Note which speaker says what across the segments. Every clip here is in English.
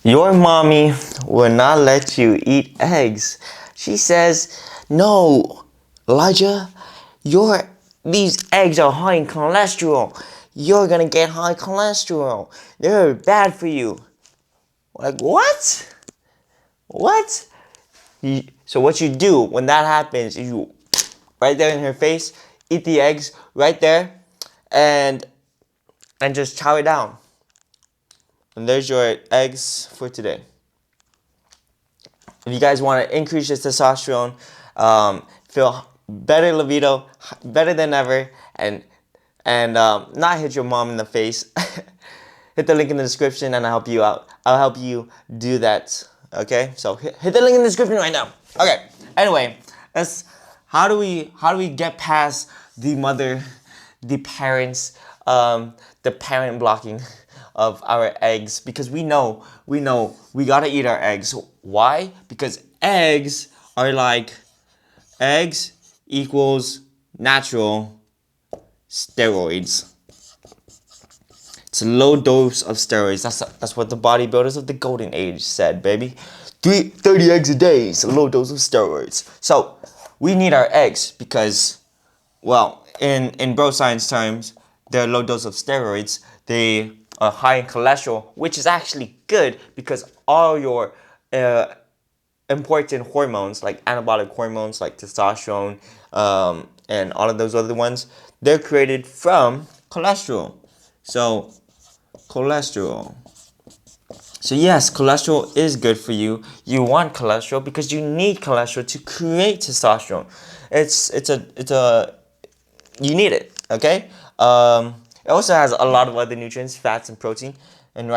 Speaker 1: Your mommy will not let you eat eggs. She says, "No, Elijah, these eggs are high in cholesterol. You're gonna get high cholesterol. They're bad for you." Like, what? What? So what you do when that happens is you, right there in her face, eat the eggs right there, and just chow it down. And there's your eggs for today. If you guys want to increase your testosterone, feel better libido, better than ever, and not hit your mom in the face, hit the link in the description and I'll help you out. I'll help you do that. Okay, so hit the link in the description right now. Okay. Anyway, that's how do we get past the parents, the parent blocking of our eggs, because we know we gotta eat our eggs. Why? Because eggs equals natural steroids. It's a low dose of steroids. That's what the bodybuilders of the golden age said, baby. 30 eggs a day is a low dose of steroids. So we need our eggs because, well, in bro science terms, they're a low dose of steroids. They are high in cholesterol, which is actually good because all your important hormones, like anabolic hormones, like testosterone, and all of those other ones, they're created from cholesterol. So cholesterol. So yes, cholesterol is good for you. You want cholesterol because you need cholesterol to create testosterone. You need it. Okay. It also has a lot of other nutrients, fats, and protein, and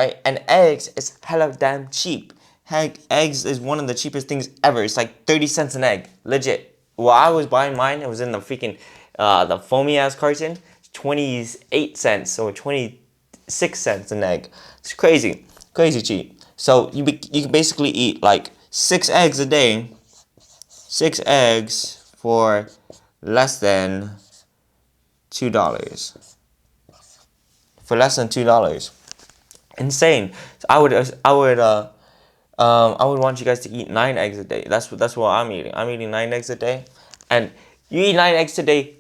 Speaker 1: eggs is hella damn cheap. Heck, eggs is one of the cheapest things ever. It's like 30 cents an egg, legit. Well, I was buying mine. It was in the freaking the foamy ass carton. 28 cents or 26 cents an egg. It's crazy cheap. So you can basically eat like 6 eggs a day. 6 eggs for less than $2. For less than $2. Insane. So I would want you guys to eat 9 eggs a day. That's what I'm eating. I'm eating 9 eggs a day, and you eat 9 eggs today.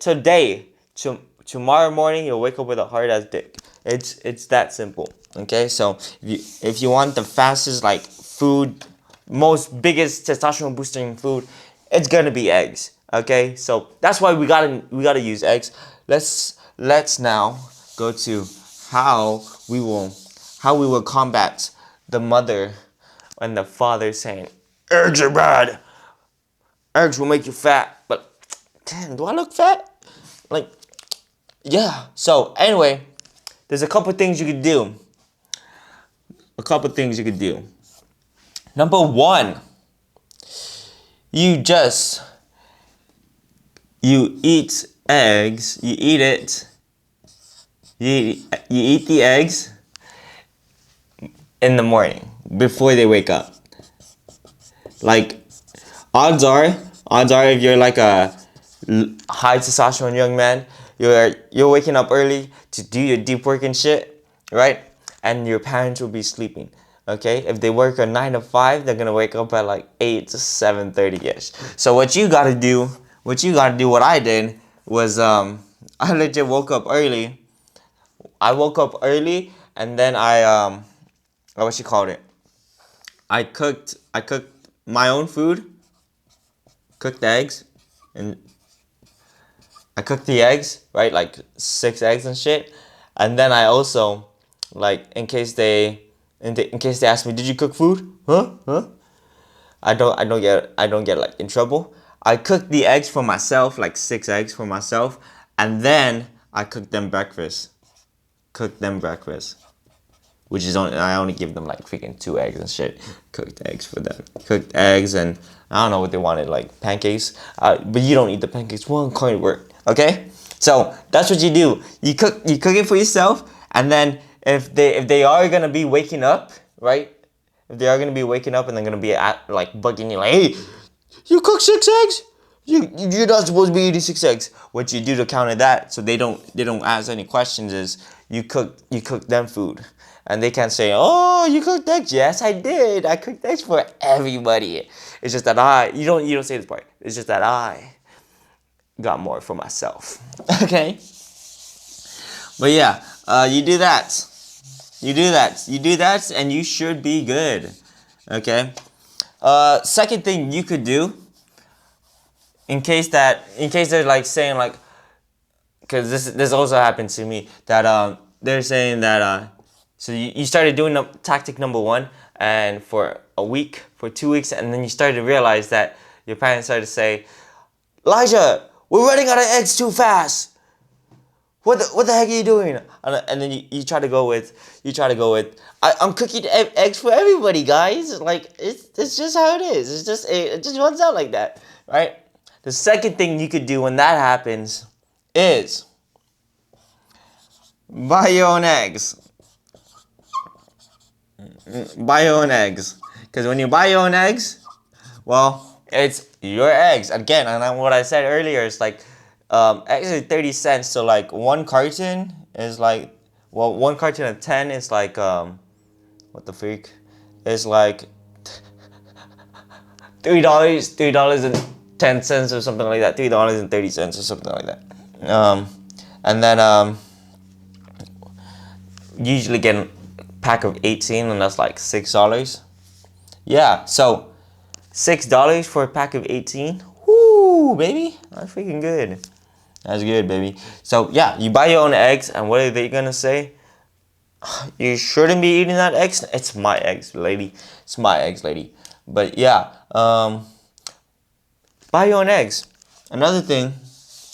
Speaker 1: Tomorrow morning you'll wake up with a hard ass dick. It's that simple. Okay, so if you want the fastest food, most biggest testosterone boosting food, it's gonna be eggs. Okay, so that's why we gotta use eggs. Let's now go to how we will combat the mother and the father saying eggs are bad. Eggs will make you fat. But damn, do I look fat? Like, yeah. So anyway, there's a couple things you could do. Number one, you eat eggs. You eat it. You eat the eggs in the morning before they wake up. Like, odds are if you're like a high testosterone young man, you're waking up early to do your deep work and shit, right? And your parents will be sleeping. Okay, if they work a 9 to 5, they're gonna wake up at like 8 to 7:30ish. So what I did was I legit woke up early. And then what you called it? I cooked my own food, cooked eggs, and I cooked the eggs, right? Like 6 eggs and shit. And then I also, like, in case they ask me, "Did you cook food?" Huh? I don't get like in trouble. I cooked the eggs for myself, like 6 eggs for myself, and then I cooked them breakfast. Which is I only give them like freaking 2 eggs and shit. Cooked eggs for them. Cooked eggs, and I don't know what they wanted, like pancakes. But you don't eat the pancakes. One kind of work. Okay? So that's what you do. You cook it for yourself, and then if they are gonna be waking up, right? If they are gonna be waking up and they're gonna be bugging you like, "Hey, you cook 6 eggs? You're not supposed to be eating 6 eggs." What you do to counter that, so they don't ask any questions, is you cook them food. And they can't say, "Oh, you cooked eggs." Yes, I did. I cooked eggs for everybody. It's just that you don't say this part. It's just that I got more for myself. Okay? But yeah, you do that. You do that. You do that, and you should be good. Okay? Second thing you could do, in case they're like saying like, because this also happened to me, that they're saying that so you started doing tactic number one, and for a week, for 2 weeks, and then you started to realize that your parents started to say, "Elijah, we're running out of eggs too fast. What the heck are you doing?" And then you try to go with I'm cooking eggs for everybody, guys. Like it's just how it is. It just runs out like that, right? The second thing you could do when that happens is buy your own eggs. Buy your own eggs, because when you buy your own eggs, well, it's your eggs again. And what I said earlier is like, eggs are 30 cents. So like one carton is like, well, one carton of 10 is like what the freak? It's like $3.10 or something like that. $3.30 or something like that. And then usually get a pack of 18, and that's like $6. Yeah, so $6 for a pack of 18. Woo, baby, that's freaking good. That's good, baby. So yeah, you buy your own eggs, and what are they gonna say? You shouldn't be eating that eggs. It's my eggs, lady. It's my eggs, lady. But yeah, buy your own eggs. Another thing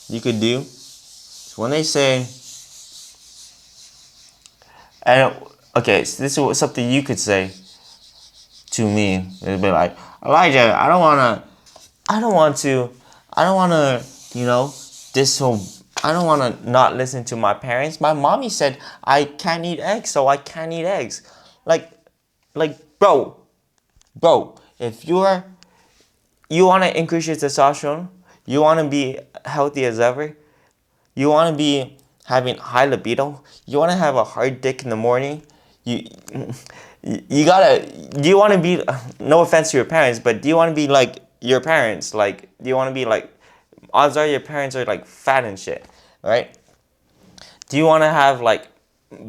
Speaker 1: you could do is when they say, and okay, so this is something you could say to me. It'd be like, "Elijah, I don't want to, I don't want to not listen to my parents. My mommy said I can't eat eggs, so I can't eat eggs." Like, bro, if you want to increase your testosterone, you want to be healthy as ever, you want to be having high libido, you want to have a hard dick in the morning, you do you want to be, no offense to your parents, but do you want to be like your parents? Like, do you want to be like, odds are your parents are like fat and shit, right? Do you want to have like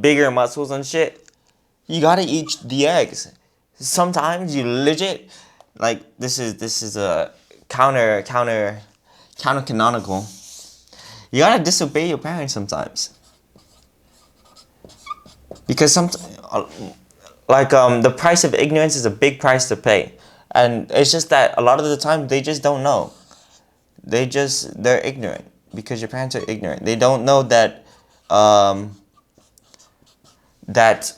Speaker 1: bigger muscles and shit? You gotta eat the eggs. Sometimes you legit, like, this is a counter canonical. You gotta disobey your parents sometimes, because the price of ignorance is a big price to pay, and it's just that a lot of the time they just don't know. They're ignorant, because your parents are ignorant. They don't know that that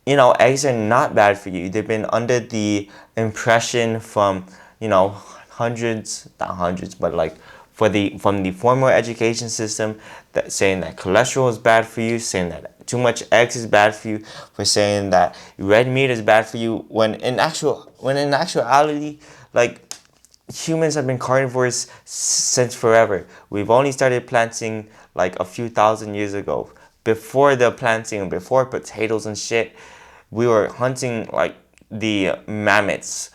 Speaker 1: eggs are not bad for you. They've been under the impression from, hundreds, not hundreds, but like from the former education system, that saying that cholesterol is bad for you, saying that too much eggs is bad for you, for saying that red meat is bad for you, when in actuality, like, humans have been carnivores since forever. We've only started planting like a few thousand years ago. Before the planting, before potatoes and shit, we were hunting like the mammoths.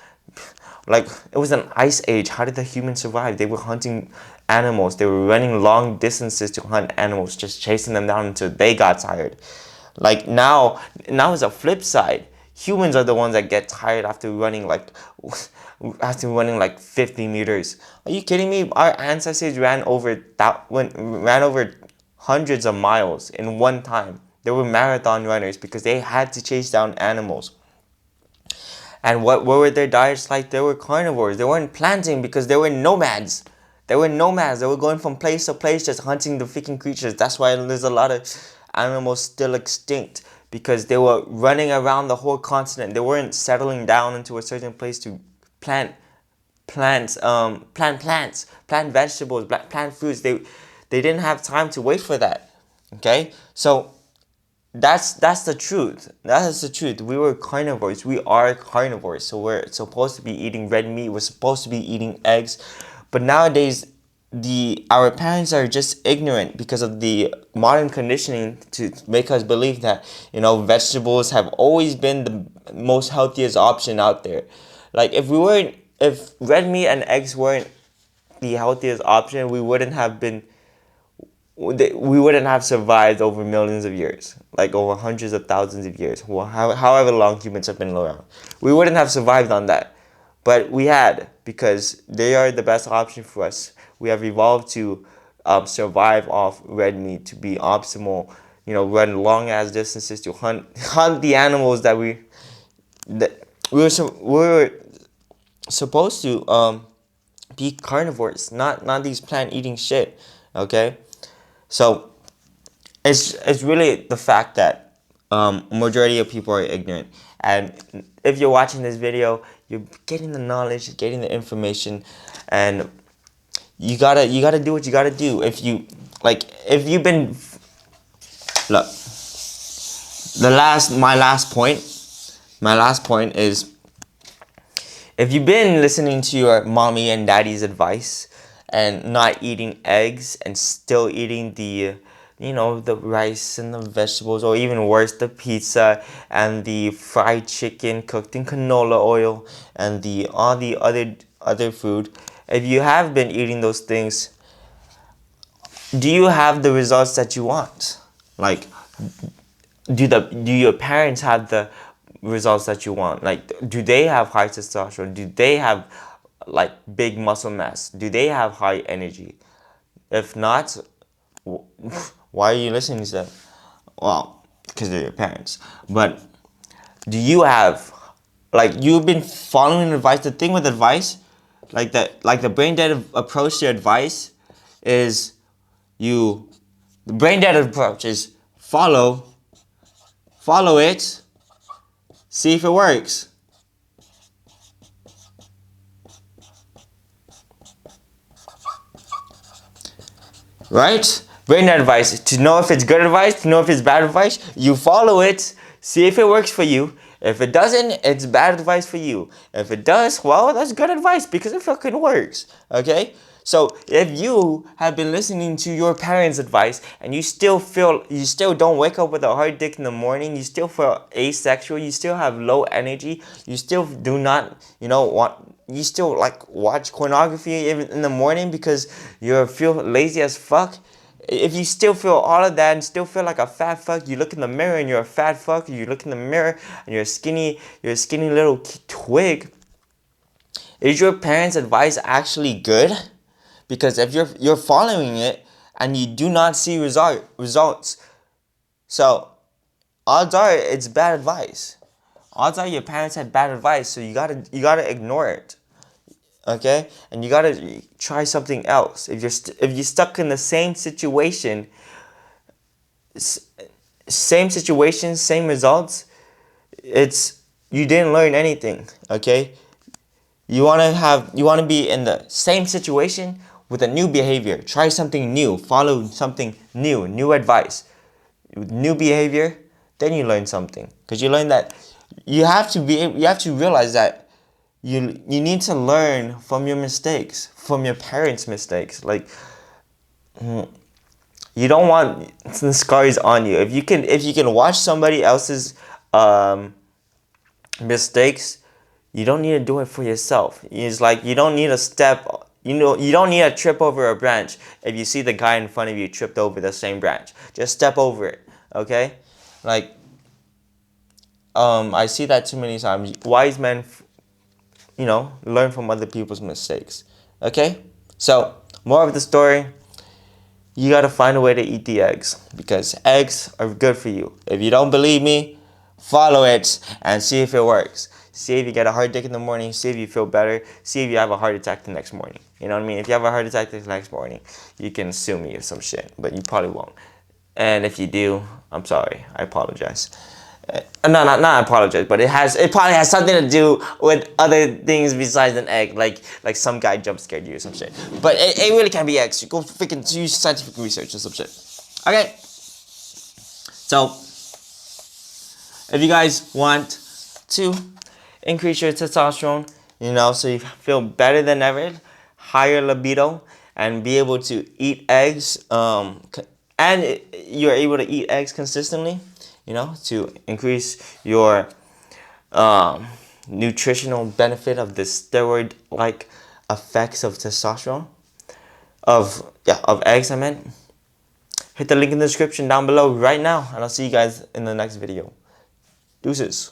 Speaker 1: Like, it was an ice age. How did the humans survive? They were hunting animals. They were running long distances to hunt animals, just chasing them down until they got tired. Like, now is a flip side. Humans are the ones that get tired after running like 50 meters. Are you kidding me? Our ancestors ran over hundreds of miles in one time. They were marathon runners because they had to chase down animals. And what were their diets like? They were carnivores. They weren't planting because they were nomads. They were going from place to place just hunting the freaking creatures. That's why there's a lot of animals still extinct, because they were running around the whole continent. They weren't settling down into a certain place to plant vegetables, plant foods. They didn't have time to wait for that. Okay? So that's the truth. That is the truth. We were carnivores. We are carnivores. So we're supposed to be eating red meat. We're supposed to be eating eggs. But nowadays, our parents are just ignorant because of the modern conditioning to make us believe that, you know, vegetables have always been the most healthiest option out there. Like if red meat and eggs weren't the healthiest option, we wouldn't have survived over millions of years, like over hundreds of thousands of years, however long humans have been around. We wouldn't have survived on that, but we had, because they are the best option for us. We have evolved to survive off red meat, to be optimal, you know, run long ass distances to hunt the animals that we were supposed to be carnivores, not these plant eating shit. Okay, so it's really the fact that majority of people are ignorant, and if you're watching this video, you're getting the knowledge, getting the information, and you gotta do what you gotta do. If you've been, look, my last point is, if you've been listening to your mommy and daddy's advice and not eating eggs and still eating the, you know, the rice and the vegetables, or even worse, the pizza and the fried chicken cooked in canola oil and the all the other food, if you have been eating those things, do you have the results that you want? Like, do your parents have the results that you want? Like, do they have high testosterone? Do they have like big muscle mass? Do they have high energy? If not, why are you listening to them? Well, because they're your parents. But do you have, like, you've been following advice? The thing with advice, like the brain dead approach to advice is the brain dead approach is follow it, see if it works. Right? Brain dead advice. To know if it's good advice, to know if it's bad advice, you follow it, see if it works for you. If it doesn't, it's bad advice for you. If it does, well, that's good advice because it fucking works. Okay? So if you have been listening to your parents' advice and you still don't wake up with a hard dick in the morning, you still feel asexual, you still have low energy, you still do not, you still like watch pornography in the morning because you feel lazy as fuck. If you still feel all of that and still feel like a fat fuck, you look in the mirror and you're a fat fuck, you look in the mirror and you're a skinny little twig. Is your parents' advice actually good? Because if you're following it and you do not see results, so odds are it's bad advice. Odds are your parents had bad advice, so you gotta ignore it. Okay, and you gotta try something else. If you're stuck in the same situation, same results, it's you didn't learn anything. Okay, you wanna be in the same situation with a new behavior. Try something new. Follow something new. New advice. New behavior. Then you learn something. Because you learn that you have to realize that you need to learn from your mistakes, from your parents' mistakes. Like, you don't want the scars on you. If you can watch somebody else's mistakes, you don't need to do it for yourself. It's like you don't need a step. You don't need a trip over a branch. If you see the guy in front of you tripped over the same branch, just step over it. Okay, like I see that too many times. Wise men, learn from other people's mistakes. Okay, so more of the story. You gotta find a way to eat the eggs because eggs are good for you. If you don't believe me, follow it and see if it works. See if you get a hard dick in the morning. See if you feel better. See if you have a heart attack the next morning. You know what I mean? If you have a heart attack the next morning, you can sue me or some shit, but you probably won't. And if you do, I'm sorry. I apologize. Not apologize, but it probably has something to do with other things besides an egg, like some guy jump scared you or some shit. But it really can't be eggs. You go freaking use scientific research or some shit. Okay. So if you guys want to increase your testosterone, so you feel better than ever, higher libido, and be able to eat eggs, and you're able to eat eggs consistently, to increase your nutritional benefit of the steroid-like effects of testosterone, of eggs, I meant. Hit the link in the description down below right now, and I'll see you guys in the next video. Deuces.